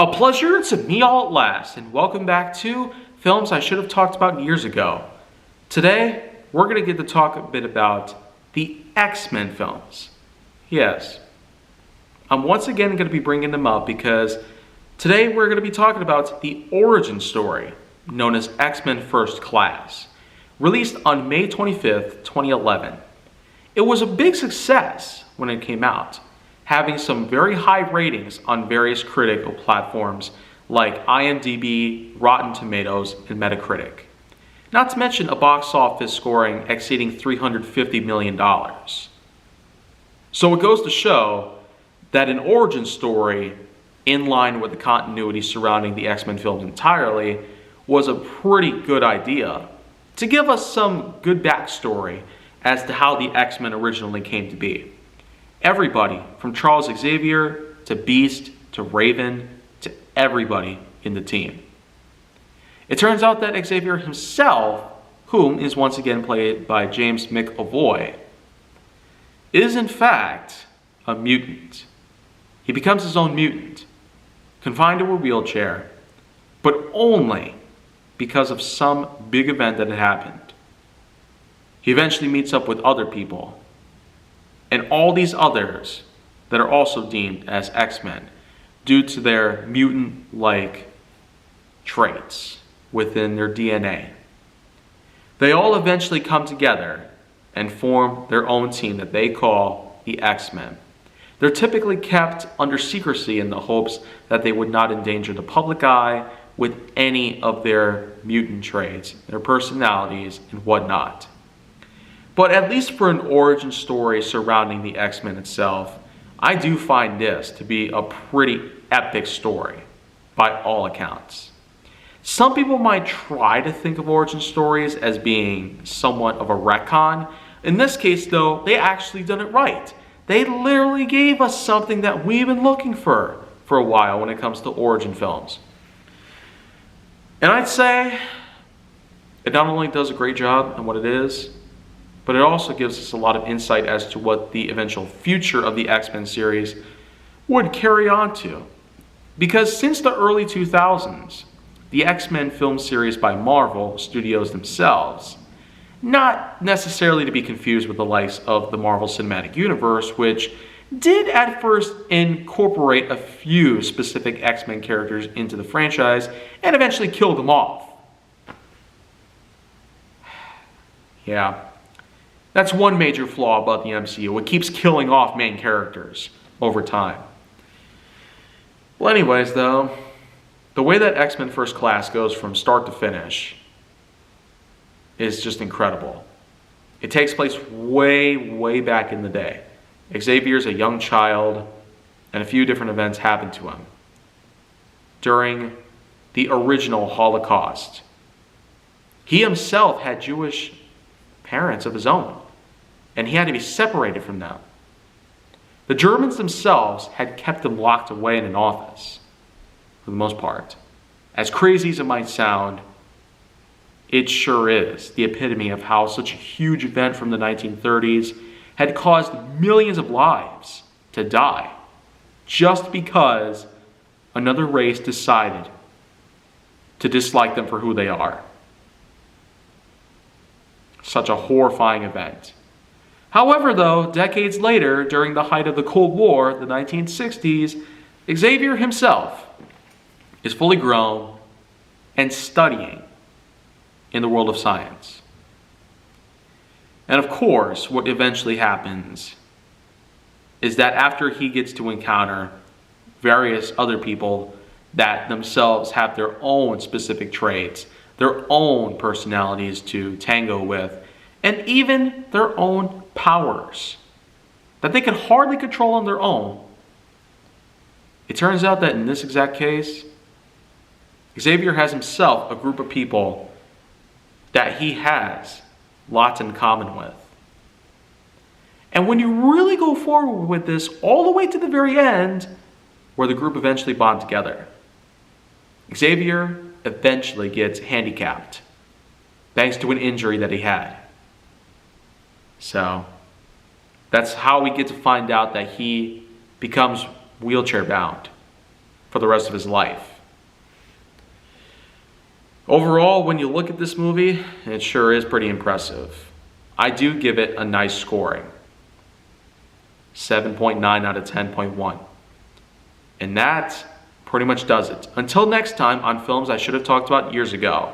A pleasure to me all at last, and welcome back to films I should have talked about years ago. Today, we're going to get to talk a bit about the X-Men films. Yes, I'm once again going to be bringing them up because today we're going to be talking about the origin story known as X-Men First Class, released on May 25th, 2011. It was a big success when it came out, having some very high ratings on various critical platforms like IMDb, Rotten Tomatoes, and Metacritic. Not to mention a box office scoring exceeding $350 million. So it goes to show that an origin story in line with the continuity surrounding the X-Men films entirely was a pretty good idea to give us some good backstory as to how the X-Men originally came to be. Everybody, from Charles Xavier, to Beast, to Raven, to everybody in the team. It turns out that Xavier himself, whom is once again played by James McAvoy, is in fact a mutant. He becomes his own mutant, confined to a wheelchair, but only because of some big event that had happened. He eventually meets up with other people, and all these others that are also deemed as X-Men due to their mutant-like traits within their DNA. They all eventually come together and form their own team that they call the X-Men. They're typically kept under secrecy in the hopes that they would not endanger the public eye with any of their mutant traits, their personalities, and whatnot. But at least for an origin story surrounding the X-Men itself, I do find this to be a pretty epic story, by all accounts. Some people might try to think of origin stories as being somewhat of a retcon. In this case, though, they actually done it right. They literally gave us something that we've been looking for a while when it comes to origin films. And I'd say it not only does a great job in what it is, but it also gives us a lot of insight as to what the eventual future of the X-Men series would carry on to. Because since the early 2000s, the X-Men film series by Marvel Studios themselves, not necessarily to be confused with the likes of the Marvel Cinematic Universe, which did at first incorporate a few specific X-Men characters into the franchise and eventually killed them off. Yeah. That's one major flaw about the MCU. It keeps killing off main characters over time. Well, anyways, though, the way that X-Men First Class goes from start to finish is just incredible. It takes place way, way back in the day. Xavier's a young child, and a few different events happen to him during the original Holocaust. He himself had Jewish parents of his own, and he had to be separated from them. The Germans themselves had kept him locked away in an office, for the most part. As crazy as it might sound, it sure is the epitome of how such a huge event from the 1930s had caused millions of lives to die just because another race decided to dislike them for who they are. Such a horrifying event. However, though, decades later, during the height of the Cold War, the 1960s, Xavier himself is fully grown and studying in the world of science. And of course, what eventually happens is that after he gets to encounter various other people that themselves have their own specific traits, their own personalities to tango with, and even their own powers that they can hardly control on their own, it turns out that in this exact case, Xavier has himself a group of people that he has lots in common with. And when you really go forward with this all the way to the very end, where the group eventually bond together, Xavier eventually gets handicapped thanks to an injury that he had. So that's how we get to find out that he becomes wheelchair bound for the rest of his life. Overall, when you look at this movie, it sure is pretty impressive. I do give it a nice scoring. 7.9 out of 10.1. And that pretty much does it. Until next time on films I should have talked about years ago.